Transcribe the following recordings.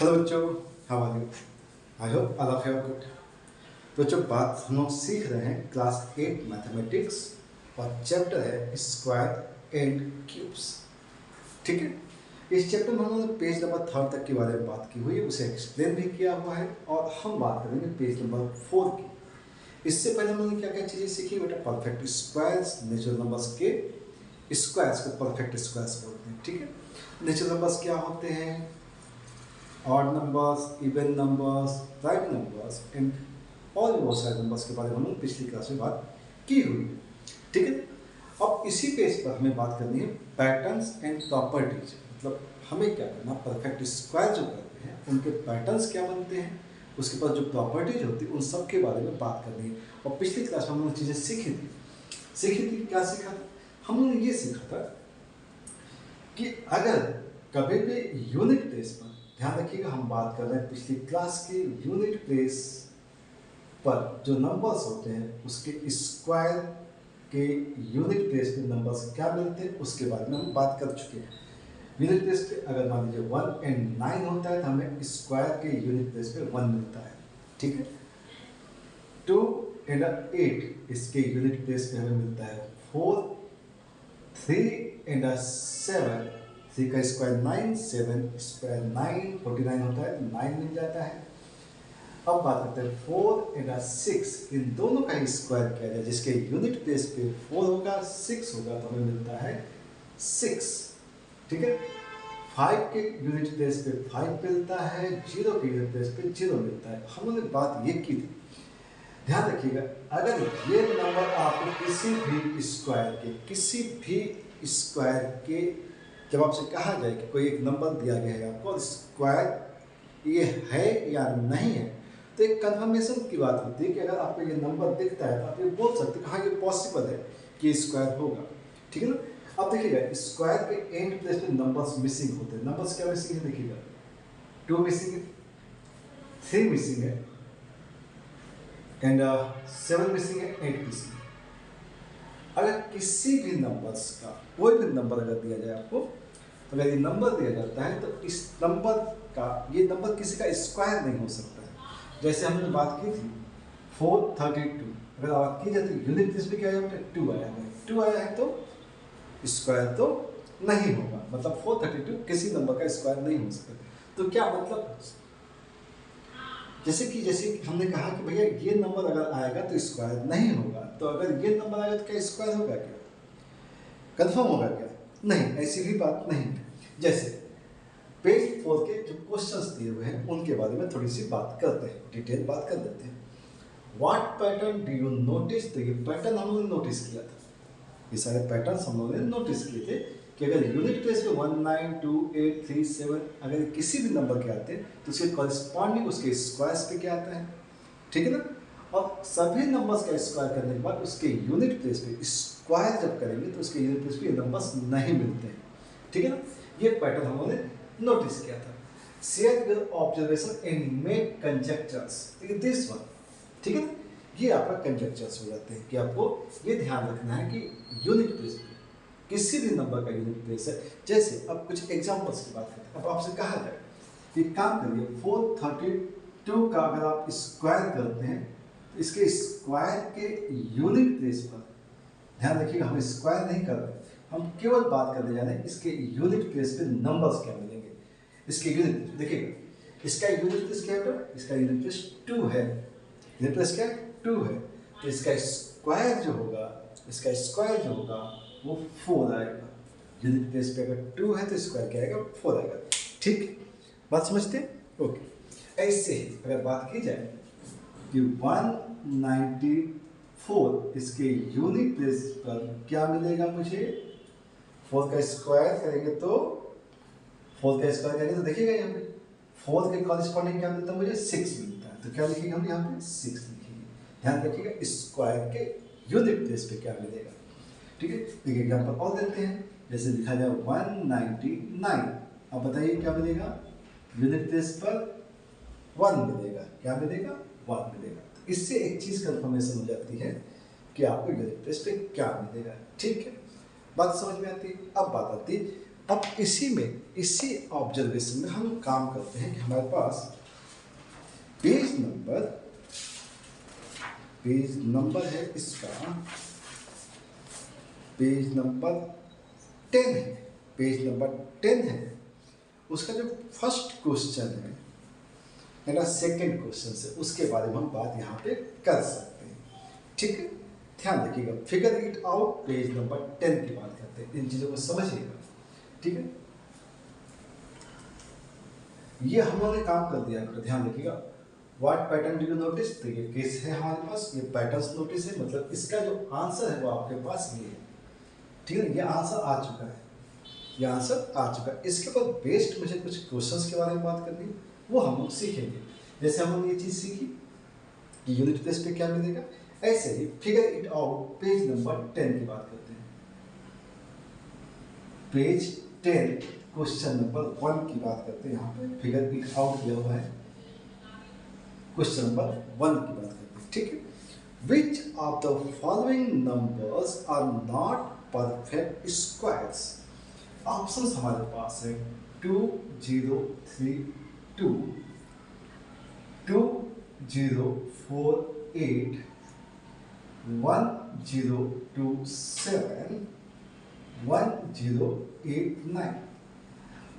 Hello बच्चों, how are you? I hope all of you are good. तो बच्चों, बात हम लोग सीख रहे हैं क्लास 8 मैथमेटिक्स और चैप्टर है स्क्वायर एंड क्यूब्स। ठीक है, इस चैप्टर में हम लोगों ने पेज नंबर 3 तक के बारे में बात की हुई है, उसे एक्सप्लेन भी किया हुआ है और हम बात करेंगे पेज नंबर 4 की। इससे पहले हम लोगों ने क्या क्या चीज़ें सीखी बेटा? परफेक्ट स्क्वायर्स, नेचुरल नंबर्स के स्क्वायर्स को परफेक्ट स्क्वायर्स बोलते हैं। ठीक है, नेचुरल नंबर्स क्या होते हैं? Odd numbers, even numbers, prime numbers and और भी बहुत सारे नंबर्स के बारे में हम पिछली क्लास में बात की हुई है। ठीक है, अब इसी पेज पर हमें बात करनी है पैटर्न्स एंड प्रॉपर्टीज। मतलब हमें क्या करना, परफेक्ट स्क्वायर जो करते हैं उनके पैटर्न्स क्या बनते हैं, उसके पास जो प्रॉपर्टीज होती है उन सब के बारे में बात करनी है। और पिछली क्लास में हमने चीज़ें सीखी थी। क्या सीखा था? हमने ये सीखा था कि अगर कभी भी यूनिट प्लेस पर, ध्यान रखिएगा हम बात कर रहे हैं पिछली क्लास के यूनिट प्लेस पर जो नंबर्स होते हैं उसके स्क्वायर के यूनिट प्लेस पे नंबर्स क्या मिलते हैं उसके बारे में हम बात कर चुके हैं। यूनिट प्लेस पे अगर मान लीजिए 1 और 9 होता है तो हमें स्क्वायर के यूनिट प्लेस पे 1 मिलता है। ठीक है, 2 और 8 इसके यूनिट प्लेस पे हमें मिलता है 4, 3 और 7, 3 का स्क्वायर 9, 7 स्क्वायर 9, 49 होता है तो 9 मिल जाता है। अब बात करते हैं 4 और 6, इन दोनों का ही स्क्वायर किया जाए जिसके यूनिट प्लेस पे 4 होगा 6 होगा तो हमें मिलता है 6। ठीक है, 5 के यूनिट प्लेस पे 5 मिलता है, 0 के यूनिट प्लेस पे 0 मिलता है। हम लोगों ने बात ये की थी, ध्यान रखिएगा, अगर ये नंबर आपको किसी भी स्क्वायर के जब आपसे कहा जाए कि कोई एक नंबर दिया गया है आपको और स्क्वायर ये है या नहीं है, तो एक कंफर्मेशन की बात होती है कि अगर आपको ये नंबर दिखता है तो आप ये बोल सकते हैं हाँ ये पॉसिबल है कि स्क्वायर होगा। ठीक है ना? अब देखिएगा स्क्वायर के एंड प्लेस में नंबर्स मिसिंग होते हैं। नंबर्स क्या मिसिंग है? देखिएगा 2 मिसिंग है, 3 मिसिंग है एंड 7 मिसिंग है, 8 मिसिंग है। अगर किसी भी नंबर्स का कोई भी नंबर अगर दिया जाए आपको, तो अगर ये नंबर दिया जाता है तो इस नंबर का ये नंबर किसी का स्क्वायर नहीं हो सकता है। जैसे हमने बात की थी 432, अगर बात की जाती है यूनिट प्लेस पे क्या आया? 2 आया है, 2 आया है तो स्क्वायर तो नहीं होगा, मतलब 432 किसी नंबर का स्क्वायर नहीं हो सकता। तो क्या मतलब, जैसे कि हमने कहा कि भैया ये नंबर अगर आएगा तो स्क्वायर नहीं होगा, तो अगर ये नंबर आएगा तो क्या स्क्वायर होगा? क्या कंफर्म होगा? क्या नहीं, ऐसी भी बात नहीं है। जैसे पेज 4 के जो क्वेश्चंस दिए हुए हैं उनके बारे में थोड़ी सी बात करते हैं, डिटेल बात कर लेते हैं। What pattern do you notice? तो ये पैटर्न हम लोगों ने नोटिस किया था, ये सारे पैटर्न्स हम लोगों ने नोटिस किए थे कि अगर यूनिट प्लेस पे 1, 9, 2, 8, 3, 7 अगर किसी भी नंबर के आते हैं तो उसके कॉरेस्पॉन्डिंग उसके स्क्वायर्स पे क्या आता है। ठीक है ना? और सभी नंबर्स का स्क्वायर करने के बाद उसके यूनिट प्लेस पे स्क्वायर जब करेंगे तो उसके यूनिट प्लेस पे ये नंबर्स नहीं मिलते हैं। ठीक है ना? ये पैटर्न हम लोगों ने नोटिस किया था। Share your observation and make conjectures, this one. ठीक है ना? ये आपका कंजेक्चर्स हो जाते हैं कि आपको ये ध्यान रखना है कि यूनिट प्लेस पे किसी भी नंबर का यूनिट प्लेस है। जैसे अब कुछ एग्जांपल्स की बात करते हैं। अब आपसे कहा जाए कि काम करिए 432 का अगर आप स्क्वायर करते हैं तो इसके स्क्वायर के यूनिट प्लेस पर, ध्यान रखिएगा हम स्क्वायर नहीं कर रहे, हम केवल बात करने जा रहे हैं इसके यूनिट प्लेस पे नंबर्स क्या मिलेंगे। इसके यूनिट देखिएगा, इसका यूनिट प्लेस क्या है? इसका यूनिट प्लेस 2 है, यूनिट प्लेस क्या है? 2 है, तो इसका स्क्वायर जो होगा, इसका स्क्वायर जो होगा वो 4 आएगा। यूनिट प्लेस पे अगर 2 है तो स्क्वायर क्या आएगा? 4 आएगा। ठीक, बात समझते हैं? ओके। ऐसे ही अगर बात की जाए कि 194 इसके यूनिट प्लेस पर क्या मिलेगा मुझे? 4 का स्क्वायर करेंगे तो 4 का स्क्वायर करेंगे तो देखिएगा यहाँ पे 4 के कॉरेस्पॉन्डिंग क्या मिलता है मुझे? 6 मिलता है। तो क्या लिखेंगे हम यहाँ पे? 6 लिखेंगे। ध्यान रखिएगा स्क्वायर के यूनिट प्लेस पे क्या मिलेगा। ठीक है, एक एग्जाम्पल और देते हैं। जैसे लिखा जाए 199, अब बताइए क्या मिलेगा? यूनिट प्लेस पर 1 मिलेगा। क्या मिलेगा? 1 मिलेगा। इससे एक चीज कंफर्मेशन हो जाती है कि आपको यूनिट प्लेस पे क्या मिलेगा। ठीक है, बात समझ में आती है। अब बात आती है अब इसी ऑब्जर्वेशन में हम काम करते हैं कि हमारे पास पेज नंबर है इसका, पेज नंबर 10 है, पेज नंबर 10 है। उसका जो फर्स्ट क्वेश्चन है ना, सेकंड क्वेश्चन से उसके बारे में हम बात यहाँ पे कर सकते हैं। ठीक है, ध्यान रखिएगा, figure it out page number 10 की बात करते हैं, इन चीज़ों को समझिएगा। ठीक है, ये हम लोगों ने काम कर दिया, ध्यान रखिएगा। What pattern do you notice, तो ये केस है हमारे पास, ये पैटर्न्स नोटिस है, मतलब इसका जो आंसर है वो आपके पास ये है। ठीक है, ये आंसर आ चुका है, ये आंसर आ चुका है। इसके ऊपर बेस्ड मुझे कुछ क्वेश्चंस के बारे में बात करनी है, वो हम लोग सीखेंगे। जैसे हम लोग ये चीज़ सीखी कि यूनिट प्लेस पे क्या मिलेगा, ऐसे ही figure it out page number 10 की बात करते हैं। पेज 10 क्वेश्चन नंबर 1 की बात करते हैं। यहाँ पे फिगर इट आउट दिया हुआ है, क्वेश्चन नंबर 1 की बात करते हैं। ठीक है, which of the following numbers are not perfect squares. Options हमारे पास है 2 0 3 2, 2 0 4 8, 1 0 2 7, 1 0 8 9।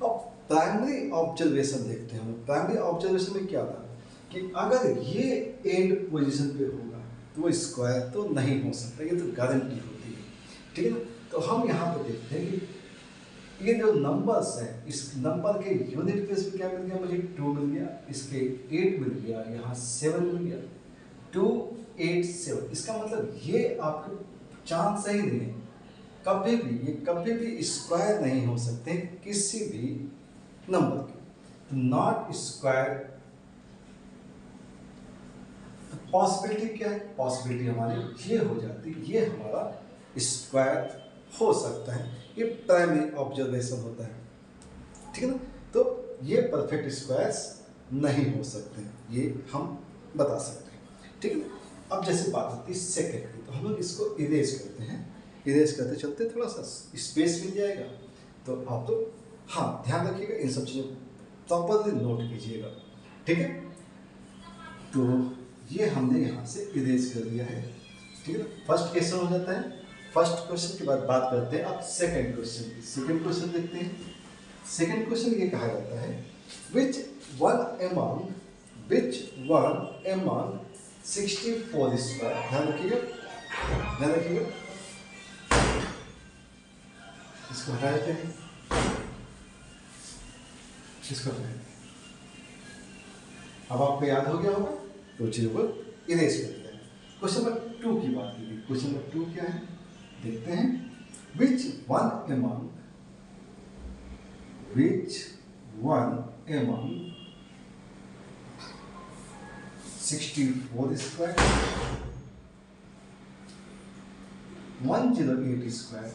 अब प्राइमरी ऑब्जर्वेशन देखते हैं हम। प्राइमरी ऑब्जर्वेशन में क्या था कि अगर ये एंड पोजीशन पे होगा तो वो स्क्वायर तो नहीं हो सकता, ये तो गारंटी होती है। ठीक है ना, तो हम यहाँ पे देखते हैं कि ये जो नंबर्स हैं, इस नंबर के यूनिट प्लेस पे क्या मिल गया, मुझे 2 मिल गया, इसके 8 मिल गया, यहाँ 7 मिल गया, 2 8 7। इसका मतलब ये आपके चांस सही नहीं है, कभी भी स्क्वायर नहीं हो सकते किसी भी नंबर के। नॉट स्क्वायर, पॉसिबिलिटी क्या है, पॉसिबिलिटी हमारी ये हो जाती है, ये हमारा स्क्वायर हो सकता है। ये प्राइमरी ऑब्जर्वेशन होता है। ठीक है ना, तो ये परफेक्ट स्क्वायर्स नहीं हो सकते, ये हम बता सकते हैं। ठीक है ना, अब जैसे बात होती है सेकंड की, तो हम लोग इसको इरेज करते हैं, इरेज करते चलते थोड़ा सा स्पेस मिल जाएगा। तो आप तो हाँ ध्यान रखिएगा, इन सब चीज़ों प्रॉपरली नोट कीजिएगा। ठीक है, तो ये हमने यहाँ से इरेज कर दिया है। ठीक है ना, फर्स्ट क्वेश्चन हो जाता है। फर्स्ट क्वेश्चन के बाद बात करते हैं अब सेकंड क्वेश्चन की। सेकंड क्वेश्चन देखते हैं। सेकंड क्वेश्चन ये कहा जाता है which one among 64 स्क्वायर, ध्यान रखिएगा, ध्यान रखिएगा, इसको हटा देते हैं, इसको हटा देते हैं। अब आपको याद हो गया होगा तो चीज़ों को इरेज कर दिया है। क्वेश्चन नंबर 2 की बात की गई। क्वेश्चन नंबर 2 क्या है देखते हैं। which one among 64 square, 108 square,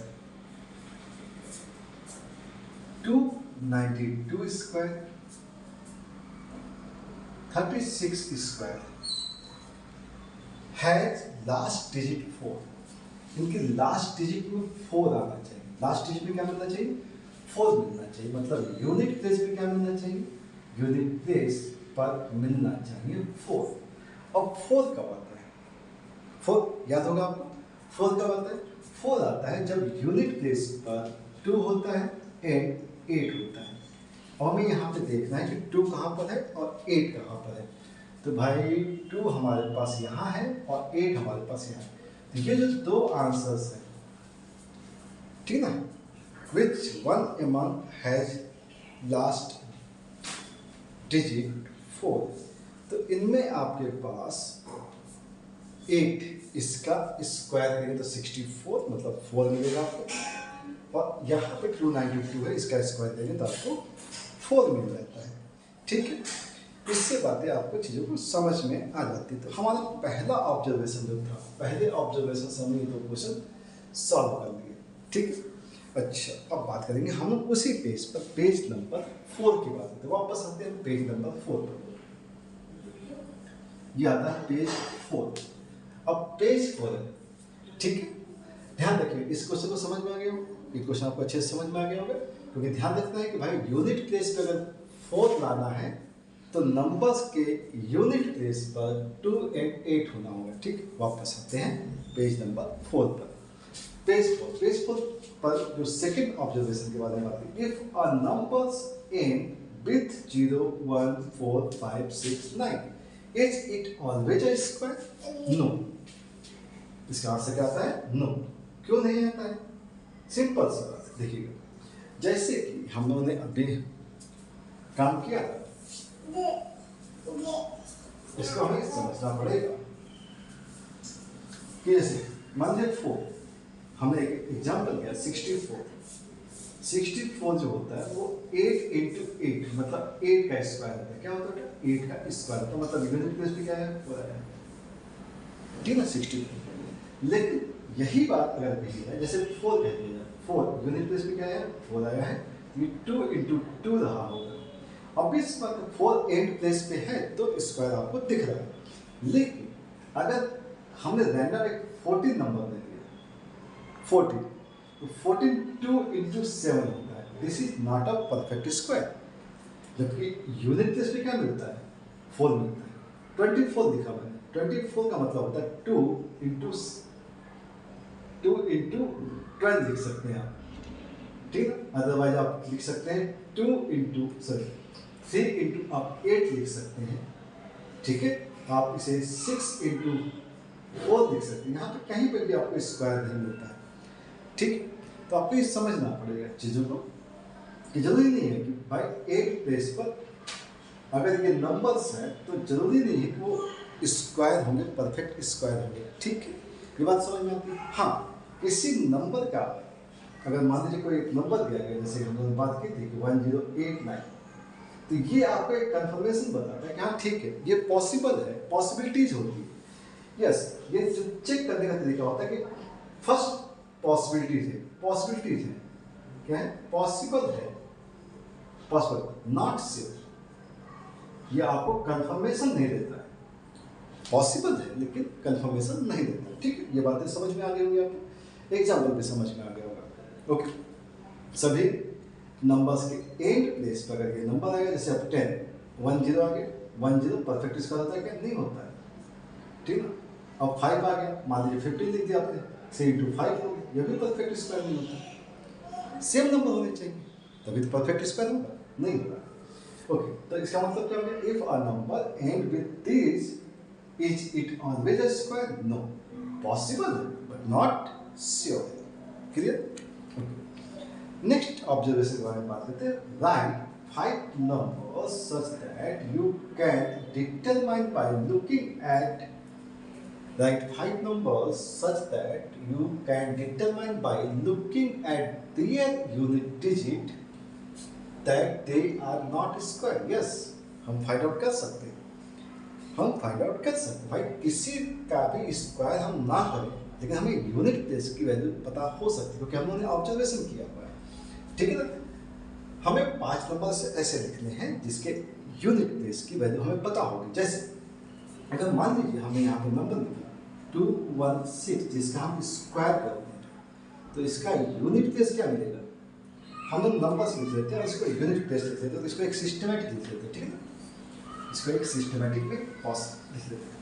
292 square, 36 square has last digit 4। इनके लास्ट डिजिट में 4 आना चाहिए। लास्ट डिजिट में क्या मिलना चाहिए, 4 मिलना चाहिए। मतलब यूनिट प्लेस पे क्या मिलना चाहिए, यूनिट प्लेस पर मिलना चाहिए 4। और 4 कब आता है, 4 याद होगा आपको, 4 कब आता है, 4 आता है जब यूनिट प्लेस पर 2 होता है एंड 8 होता है। और हमें यहाँ पे देखना है कि 2 कहाँ पर है और 8 कहाँ पर है। तो भाई 2 हमारे पास यहाँ है और 8 हमारे पास यहाँ है। तो ये जो 2 आंसर्स हैं, ठीक ना, which one among has last digit 4। तो इनमें आपके पास 8, इसका स्क्वायर करेंगे तो 64, मतलब 4 मिलेगा आपको। और यहाँ पे 292 है, इसका स्क्वायर करेंगे तो आपको 4 मिल जाता है। ठीक है, इससे बातें आपको चीज़ों को समझ में आ जाती। तो हमारा पहला ऑब्जर्वेशन जो था, पहले ऑब्जर्वेशन से हमने ये 2 क्वेश्चन सॉल्व कर लिए। ठीक है, अच्छा अब बात करेंगे हम लोग उसी पेज पर, पेज नंबर 4 की बात करते हैं। वापस आते हैं पेज नंबर 4 पर। ये आता है पेज 4। अब पेज 4 है, ठीक है, ध्यान रखिए इस क्वेश्चन को समझ में आ गया हो, ये क्वेश्चन आपको अच्छे से समझ में आ गया होगा। क्योंकि ध्यान रखना है कि भाई यूनिट प्लेस पे अगर 4 लाना है तो नंबर्स के यूनिट प्लेस पर 2 और 8 होना होगा। ठीक, वापस आते हैं पेज नंबर 4 पर। पेज 4 पर जो सेकंड ऑब्जर्वेशन के बारे में बात की, if a numbers and with 0 1 4 5 6 9 is it always a square? No। इसका आंसर क्या आता है? नो। क्यों नहीं आता है? सिंपल सी बात देखिएगा, जैसे कि हम लोगों ने अभी काम किया था, इसको हमें समझना पड़ेगा कि जैसे मान लीजिए 4, हमने एक एग्जाम्पल किया 64 जो होता है वो 8 into 8 मतलब 8 का स्क्वायर होता है। क्या होता है? 8 का स्क्वायर होता है, मतलब यूनिट प्लेस पे क्या है? 4 आया, ठीक है, 64। लेकिन यही बात अगर कही जाए, जैसे 4 कह दिया जाए, 4 यूनिट प्लेस पे क्या है? 4 आया है, ये 2 into 2 रहा होगा। अब इस वक्त 4 एंड प्लेस पे है तो स्क्वायर आपको दिख रहा है। लेकिन अगर हमने रैंडम एक 14 नंबर दे दिया, 14, तो 14 2 into 7 होता है। This is not a perfect square, जबकि यूनिट प्लेस पे क्या मिलता है? 4 मिलता है। 24 लिखा मैंने, 24 का मतलब होता है 2 into 12 लिख सकते हैं आप, ठीक है। अदरवाइज आप लिख सकते हैं 3 into आप 8 लिख सकते हैं, ठीक है। आप इसे 6 into 4 लिख सकते हैं। यहाँ पे कहीं पर भी आपको स्क्वायर नहीं मिलता है, ठीक। तो आपको ये समझना पड़ेगा चीज़ों को कि जरूरी नहीं है कि भाई एक प्लेस पर अगर ये नंबर्स हैं तो जरूरी नहीं है कि वो स्क्वायर होंगे, परफेक्ट स्क्वायर होंगे, ठीक है। ये बात समझ में आती है? हाँ, किसी नंबर का अगर मान लीजिए कोई एक नंबर दिया गया, जैसे हम लोगों ने बात की थी कि 1089, तो ये आपको एक कंफर्मेशन बताता है कि हाँ ठीक है, ये पॉसिबल है, पॉसिबिलिटीज होती है। यस, ये जो चेक करने का तरीका होता है कि फर्स्ट पॉसिबिलिटीज है, क्या है? पॉसिबल है, पॉसिबल, नॉट श्योर। ये आपको कंफर्मेशन नहीं देता है, पॉसिबल है लेकिन कंफर्मेशन नहीं देता, ठीक है। ये बातें समझ में आ गई होंगी आपको, एग्जाम्पल भी समझ में आ गया होगा। ओके, सभी नंबर्स के एंड प्लेस पर अगर ये नंबर आएगा, जैसे अब 10 10 आ गया, 10 परफेक्ट स्क्वायर होता है क्या? नहीं होता है, ठीक है। अब 5 आ गया, मान लीजिए 15 लिख दिया आपने, 3 into 5 हो गया, ये भी परफेक्ट स्क्वायर नहीं होता। सेम नंबर होने चाहिए तभी तो परफेक्ट स्क्वायर होगा, नहीं होगा। ओके, तो इसका मतलब क्या हो गया? If a number end with this is it always a square? No, possible but not sure. Clear? Next observation के बारे में बात करते हैं। Right 5 numbers such that you can determine by looking at Write 5 numbers such that you can determine by looking at their unit digit that they are not square. Yes, हम find out कर सकते हैं, भाई किसी का भी square हम ना करें लेकिन हमें यूनिट प्लेस की वैल्यू पता हो सकती है क्योंकि हमने ऑब्जर्वेशन किया हुआ है, ठीक है ना। हमें 5 नंबर ऐसे लिखने हैं जिसके यूनिट प्लेस की वैल्यू हमें पता होगी। जैसे अगर मान लीजिए हमें यहाँ पे नंबर लिखा 216 जिसका हम स्क्वायर करते हैं तो इसका यूनिट प्लेस क्या मिलेगा? हम लोग नंबर्स लिख लेते हैं और इसको यूनिट प्लेस लिख लेते हैं, तो इसको एक सिस्टमैटिक लिख लेते हैं, ठीक है ना। इसको एक सिस्टमैटिक में लिख लेते हैं,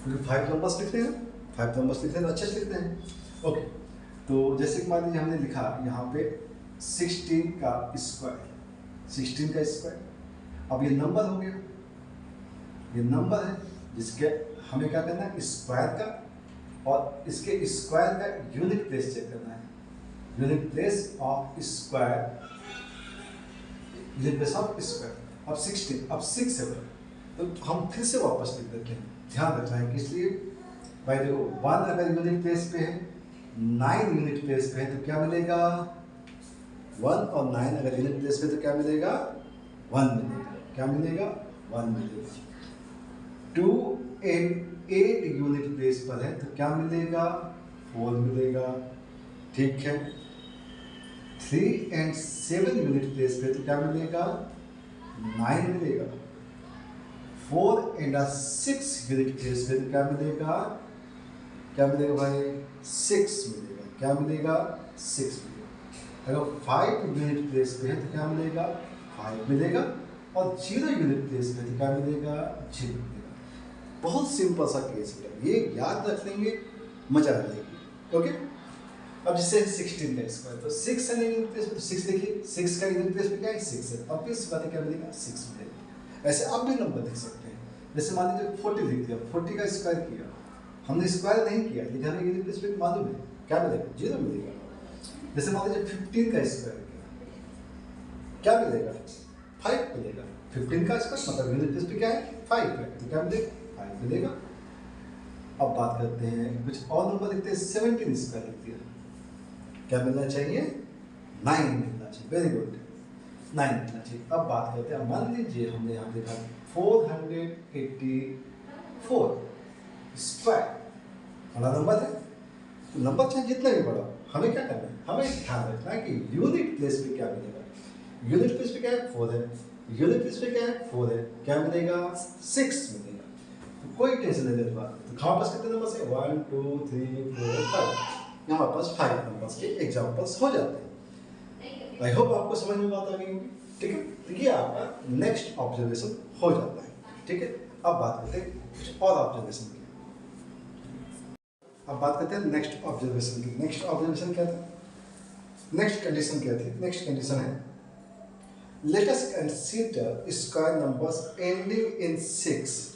क्योंकि 5 नंबर्स लिखते हैं, 5 नंबर्स लिखते हैं तो अच्छे से लिखते हैं। ओके, तो जैसे कि मान लीजिए हमने लिखा यहाँ पे 16 का स्क्वायर, अब ये नंबर हो गया, ये नंबर है जिसके हमें क्या करना है? स्क्वायर का, और इसके स्क्वायर का यूनिट प्लेस चेक करना है। यूनिट प्लेस ऑफ स्क्वायर, अब 16, अब 6 है, तो हम फिर से वापस लिख देते हैं। ध्यान रखना है कि इसलिए भाई देखो 1 अगर यूनिट प्लेस पे है, 9 यूनिट प्लेस पे है तो क्या मिलेगा? 1 और 9 अगर यूनिट प्लेस पे तो क्या मिलेगा? 1 मिलेगा। क्या मिलेगा? 1 मिलेगा। 2 and 8 यूनिट प्लेस पर है तो क्या मिलेगा? 4 मिलेगा, ठीक है। 3 and 7 यूनिट प्लेस पे तो क्या मिलेगा? 9 मिलेगा। 4 and 6 यूनिट प्लेस पे तो क्या मिलेगा? क्या मिलेगा भाई? 6 मिलेगा। क्या मिलेगा? 6 मिलेगा। अगर 5 यूनिट प्लेस पे है तो क्या मिलेगा? 5 मिलेगा। और 0 यूनिट प्लेस पे तो क्या मिलेगा? 0 मिलेगा। बहुत सिंपल सा केस है, ये याद रख लेंगे, मजा आ जाएगी। ओके, अब जैसे 16 का स्क्वायर, तो 6 है यूनिट प्लेस पे, तो 6 देखिए, 6 का यूनिट प्लेस पे क्या है? 6 है। अब इस बात क्या मिलेगा? 6 मिलेगा। ऐसे आप भी नंबर लिख सकते हैं। जैसे मान लीजिए 40 लिख दिया, 40 का स्क्वायर किया, हमने स्क्वायर नहीं किया लेकिन हमें यूनिट प्लेस पे मालूम है, क्या मिलेगा? 0 मिलेगा। जैसे मान लीजिए 15 का स्क्वायर किया, क्या मिलेगा? 5 मिलेगा। 15 का स्क्वायर मतलब यूनिट प्लेस पे क्या है? 5 है, तो क्या मिलेगा? 5 मिलेगा। अब बात करते हैं कुछ और नंबर लिखते हैं। 17 स्क्वायर लिख दिया, क्या मिलना चाहिए? 9 मिलना चाहिए। वेरी गुड, 9 मिलना चाहिए। अब बात करते हैं, मान लीजिए हमने यहाँ देखा 484 स्क्वायर, बड़ा नंबर है, तो नंबर चाहे जितना भी बड़ा, हमें क्या करना है? हमें ध्यान रखना है कि यूनिट प्लेस पे क्या मिलेगा। यूनिट प्लेस पे क्या है? 4 है। यूनिट प्लेस पे क्या है? 4 है। क्या मिलेगा? 6 मिलेगा। तो कोई टेंशन नहीं लेने बात। तो हमारे पास कितने नंबर है? 1 2 3 4 5। हमारे पास 5 नंबर्स के एग्जाम्पल्स हो जाते हैं। आई होप आपको समझ में बात आ गई होगी। ठीक है, तो ये आपका नेक्स्ट ऑब्जर्वेशन हो जाता है। ठीक है, अब बात करते हैं कुछ और ऑब्जर्वेशन की। अब बात करते हैं नेक्स्ट ऑब्जर्वेशन की। नेक्स्ट ऑब्जर्वेशन क्या था? नेक्स्ट कंडीशन क्या थी? नेक्स्ट कंडीशन है, let us consider square numbers ending in 6.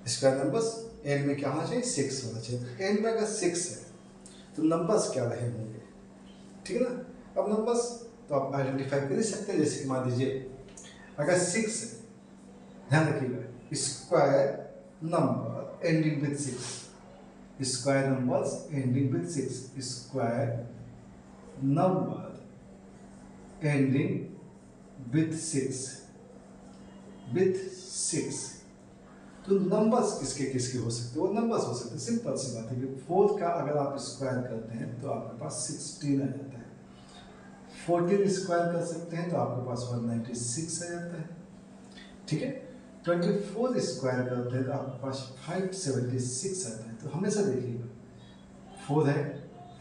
Square numbers and में क्या होना चाहिए? 6 होना चाहिए। एंड में अगर 6 है तो नंबर्स क्या रहे होंगे? ठीक है ना। अब नंबर्स तो आप आइडेंटिफाई कर ही सकते हैं। जैसे मान लीजिए अगर 6 है, ध्यान रखिएगा, square number ending with 6, square numbers ending with 6, square number ending with 6, with 6, तो नंबर्स किसके किसके हो सकते हैं? वो नंबर्स हो सकते हैं। सिंपल सी बात है कि 4 का अगर आप स्क्वायर करते हैं तो आपके पास 16 आ जाता है। 14 स्क्वायर कर सकते हैं तो आपके पास 196 आ जाता है। ठीक है, 24 स्क्वायर करते हैं तो आपके पास 576 आता है। तो हमेशा देखिएगा 4 है,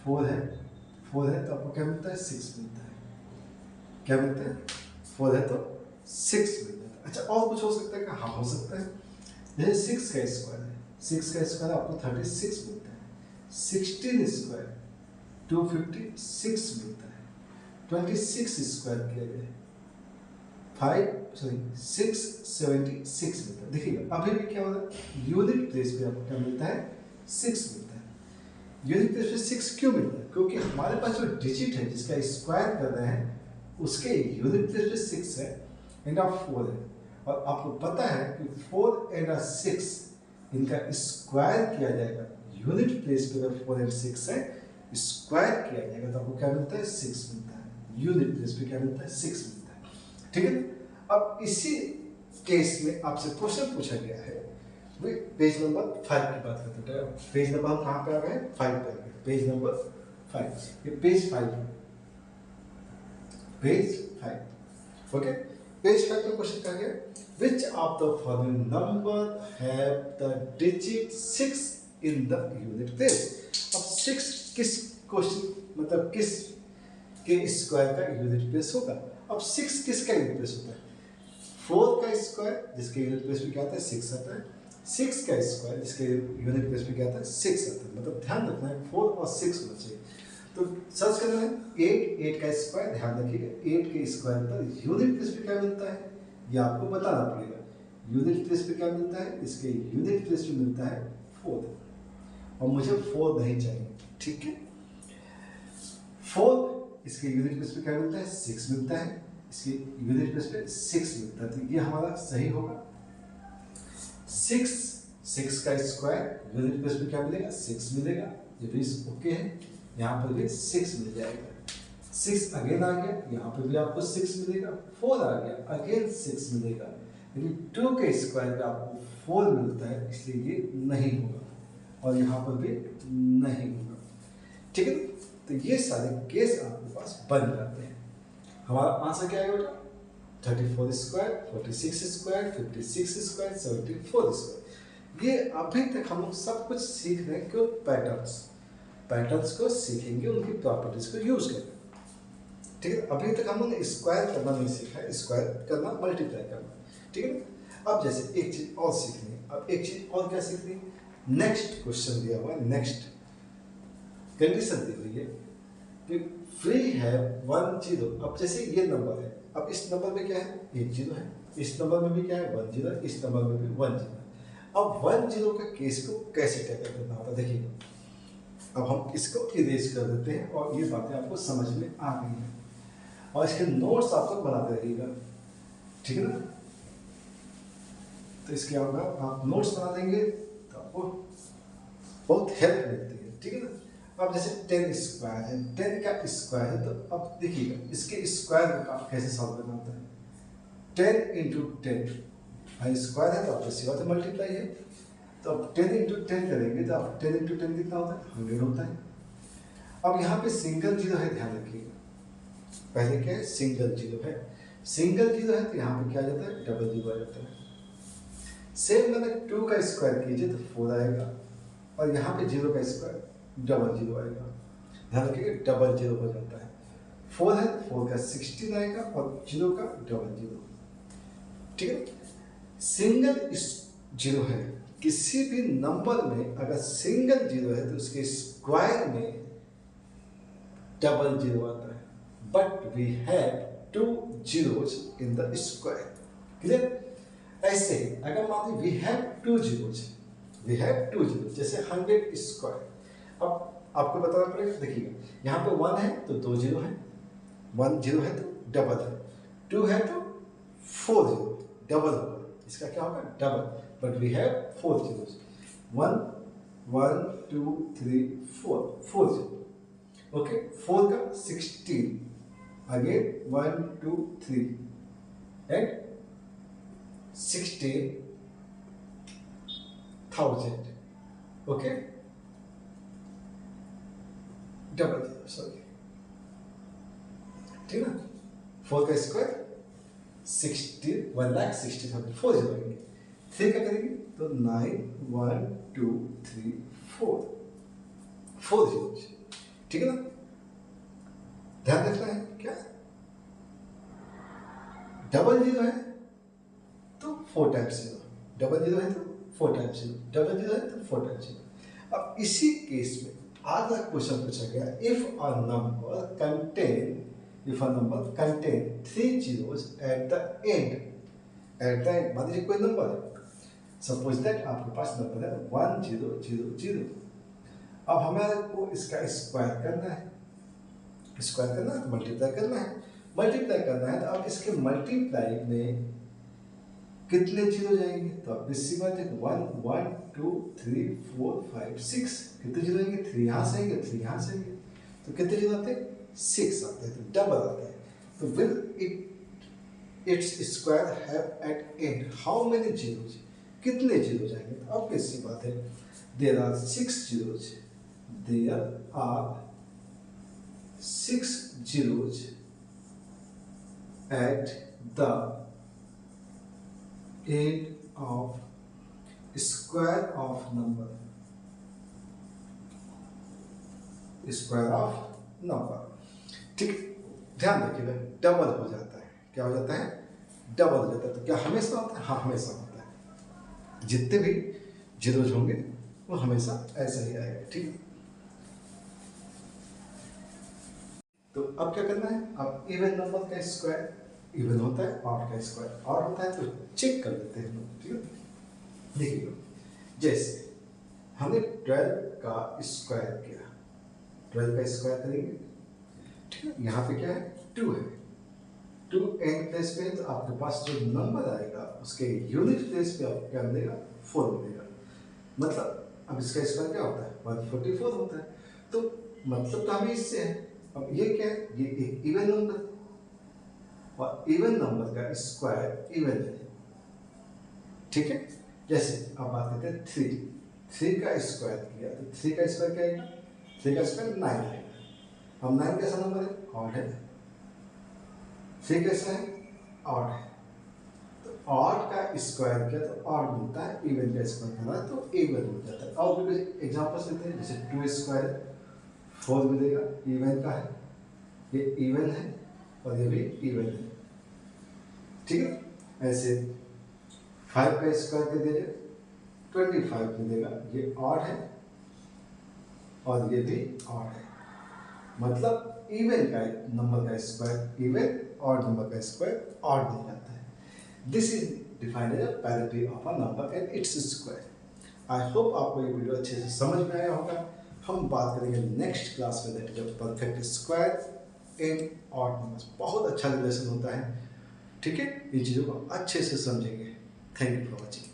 4 है, 4 है, तो आपको क्या मिलता है? 6 मिलता है। क्या मिलता है? 4 है तो 6 मिलता है। अच्छा, और कुछ हो सकता है क्या? हाँ, हो सकता है। जैसे 6 का स्क्वायर है, 6 का स्क्वायर आपको 36 मिलता है। 16 स्क्वायर 256 मिलता है। 26 स्क्वायर किया जाए 676 मिलता है। देखिएगा अभी भी क्या हो रहा है? यूनिट प्लेस पे आपको क्या मिलता है? 6 मिलता है। यूनिट प्लेस पे 6 क्यों मिलता है? क्योंकि हमारे पास जो डिजिट है जिसका स्क्वायर कर रहे हैं उसके यूनिट प्लेस पे 6 है एंड ऑफ 4 है। और आपको पता है कि 4 एंड 6 इनका स्क्वायर किया जाएगा। यूनिट प्लेस पे अगर 4 एंड 6 है, स्क्वायर किया जाएगा तो आपको क्या मिलता है? 6 मिलता है। यूनिट प्लेस पे क्या मिलता है? 6 मिलता है। ठीक है, अब इसी केस में आपसे क्वेश्चन पूछा गया है, पेज नंबर 5 की बात करते हैं। पेज नंबर हम कहाँ पे आ गए? 5 पे आ गए। पेज नंबर 5, ये पेज 5, पेज 5। ओके, पेज 5 में क्वेश्चन क्या गया? Which of the following number have the digit 6 in the unit place? अब 6 किस क्वेश्चन मतलब किस के स्क्वायर का यूनिट प्लेस होगा? अब 6 किसका यूनिट प्लेस होता है? 4 का स्क्वायर जिसके यूनिट प्लेस पे क्या आता है? 6 आता है। 6 का स्क्वायर जिसके यूनिट प्लेस पे क्या आता है? 6 आता है। मतलब ध्यान रखना है 4 और 6 होना चाहिए। तो सर्च करना है 8 का स्क्वायर। ध्यान रखिएगा 8 के स्क्वायर पर यूनिट प्लेस पे क्या मिलता है ये आपको बताना पड़ेगा। यूनिट प्लेस पे क्या मिलता है? इसके यूनिट प्लेस पे मिलता है 4 और मुझे 4 नहीं चाहिए। ठीक है, 4 इसके यूनिट प्लेस पे क्या मिलता है? 6 मिलता है। इसके यूनिट प्लेस पे 6 मिलता है, तो ये हमारा सही होगा। 6 का स्क्वायर यूनिट प्लेस पे क्या मिलेगा? 6 मिलेगा। ये भी ओके है, यहाँ पर भी 6 मिल जाएगा। 6 अगेन आ गया, यहाँ पर भी आपको 6 मिलेगा। 4 आ गया, अगेन 6 मिलेगा। लेकिन 2 के स्क्वायर पे आपको 4 मिलता है, इसलिए ये नहीं होगा और यहाँ पर भी नहीं होगा। ठीक है, तो ये सारे केस आपके पास बन जाते हैं। हमारा आंसर क्या है बेटा? 34 स्क्वायर, 46 स्क्वायर, 56 स्क्वायर, 74 स्क्वायर। ये अभी तक हम लोग सब कुछ सीख रहे हैं, क्यों? पैटर्न्स को सीखेंगे, उनकी प्रॉपर्टीज को यूज करेंगे, ठीक है। अभी तक हम लोग ने स्क्वायर करना नहीं सीखा है, स्क्वायर करना, मल्टीप्लाई करना, ठीक है। अब जैसे एक चीज और सीखनी है, अब एक चीज और क्या सीखनी है? नेक्स्ट क्वेश्चन दिया हुआ है, नेक्स्ट कंडीशन दी हुई है कि वी हैव 1 0। अब जैसे ये नंबर है, अब इस नंबर में क्या है? 1 0 है, इस नंबर में भी क्या है? 1 0 है, इस नंबर में भी 1 0 है। अब 1 0 का केस को कैसे टैकल करना होता है, देखिए। अब हम इसको इरेज कर देते हैं और ये बातें आपको समझ में आ गई हैं, और इसके नोट्स आप लोग बनाते रहिएगा, ठीक है ना। तो इसके अलावा आप नोट्स बना देंगे तो आपको बहुत हेल्प मिलती है, ठीक है ना। अब जैसे 10 स्क्वायर है, 10 का स्क्वायर है, तो अब देखिएगा इसके स्क्वायर को आप कैसे सॉल्व करना होता है। 10 इंटू 10 स्क्वायर है तो आपको सीधा से मल्टीप्लाई है, तो अब 10 इंटू 10 करेंगे तो आप 10 इंटू 10 कितना होता है? 100 होता है। अब यहाँ पे सिंगल जीरो है, ध्यान रखिएगा, पहले क्या है? सिंगल जीरो है, सिंगल जीरो है तो यहाँ पे क्या आ जाता है? डबल जीरो आ जाता है। सेम मैंने 2 का स्क्वायर कीजिए तो 4 आएगा, और यहाँ पे 0 का स्क्वायर डबल जीरो आएगा, ध्यान रखिए डबल जीरो हो जाता है। 4 है, 4 का 16 आएगा, और 0 का डबल जीरो, ठीक है। सिंगल जीरो है, किसी भी नंबर में अगर सिंगल जीरो है तो उसके स्क्वायर में डबल जीरो आता है, but we have 2 zeros in the square, clear. ऐसे ही अगर मान ली we have 2 zeros, we have 2 zeros, जैसे 100 स्क्वायर। अब आपको बताना पड़ेगा, देखिएगा यहाँ पे 1 है तो 2 जीरो है, 1 0 है तो डबल है, 2 है तो 4 जीरो, डबल होगा, इसका क्या होगा? Double, but we have 4 zeros, 1 1 2 3 4, 4 zero, okay. 4 का 16, अगेन 1 2 3 एंड 16,000, ओके, डबल जीरो, सॉरी, ठीक है ना। 4 का स्क्वायर 1,60,000, 4 जीरो आएंगे। 3 का करेंगे तो 9 1 2 3 4, 4 जीरो, ठीक है ना। ध्यान रखना है क्या? डबल जीरो है तो 4 टाइम्स जीरो, डबल जीरो है तो 4 टाइम्स जीरो, डबल जीरो है तो 4 टाइम्स जीरो। अब इसी केस में आधा क्वेश्चन पूछा गया, if a number contain 3 zeros at the end, मान लीजिए कोई नंबर है, सपोज दैट आपके पास नंबर है 1 0 0 0। अब हमें को इसका स्क्वायर करना है, स्क्वायर करना है तो मल्टीप्लाई करना है, मल्टीप्लाई करना है तो अब इसके मल्टीप्लाई में कितने जीरो जाएंगे? तो अब इसी बात है 1 1 2 3 4 5 6, कितने जीरो आएंगे? 3 यहाँ से आएंगे, 3 यहाँ से आएंगे, तो कितने जीरो आते हैं? 6 आते हैं, तो डबल आते हैं। तो will its square have at end how many zeros, कितने जीरो जाएंगे? तो अब कैसी बात है, there are 6 zeros, there are 6 zeros at the end of square of number, square of number, ठीक। ध्यान रखिएगा डबल हो जाता है, क्या हो जाता है? डबल हो जाता है। तो क्या हमेशा होता है? हाँ, हमेशा होता है, जितने भी जीरोज होंगे वो हमेशा ऐसा ही आएगा, ठीक। तो अब क्या करना है? अब इवन नंबर का स्क्वायर इवन होता है, ऑड का स्क्वायर ऑड होता है, तो चेक कर लेते हैं हम, ठीक है। देखिए जैसे हमने 12 का स्क्वायर किया, 12 का स्क्वायर करेंगे, ठीक है। यहाँ पे क्या है? 2 है, 2 एन प्लेस पे, तो आपके पास जो नंबर आएगा उसके यूनिट प्लेस पे आपको क्या मिलेगा? 4 मिलेगा। मतलब अब इसका स्क्वायर क्या होता है? 144 होता है। तो मतलब तो हमें इससे है, अब ये क्या है? ये एक इवन नंबर, और इवन नंबर का स्क्वायर इवन है, ठीक है। जैसे अब बात करते हैं 3 का स्क्वायर किया तो 3 का स्क्वायर क्या आएगा? 3 का स्क्वायर 9 आएगा। अब 9 कैसा नंबर है? ऑड है। 3 कैसा है? ऑड है। तो ऑड का स्क्वायर किया तो ऑड मिलता है, इवन का स्क्वायर करा तो इवन मिल जाता है। अब कुछ एग्जांपल्स लेते हैं, जैसे 2 स्क्वायर 4 मिलेगा, इवन का है, ये इवन है और ये भी इवन है, ठीक है। ऐसे 5 का स्क्वायर कर दीजिए 25 मिलेगा, ये ऑड है और ये भी ऑड है, मतलब इवन का नंबर का स्क्वायर इवन, ऑड नंबर का स्क्वायर ऑड मिल जाता है। This is defined as a parity of a number and its square. I hope आपको ये वीडियो अच्छे से समझ में आया होगा। हम बात करेंगे नेक्स्ट क्लास में, that is a perfect square in odd numbers. बहुत अच्छा रिलेशन होता है, ठीक है। इन चीज़ों को अच्छे से समझेंगे। Thank you for watching.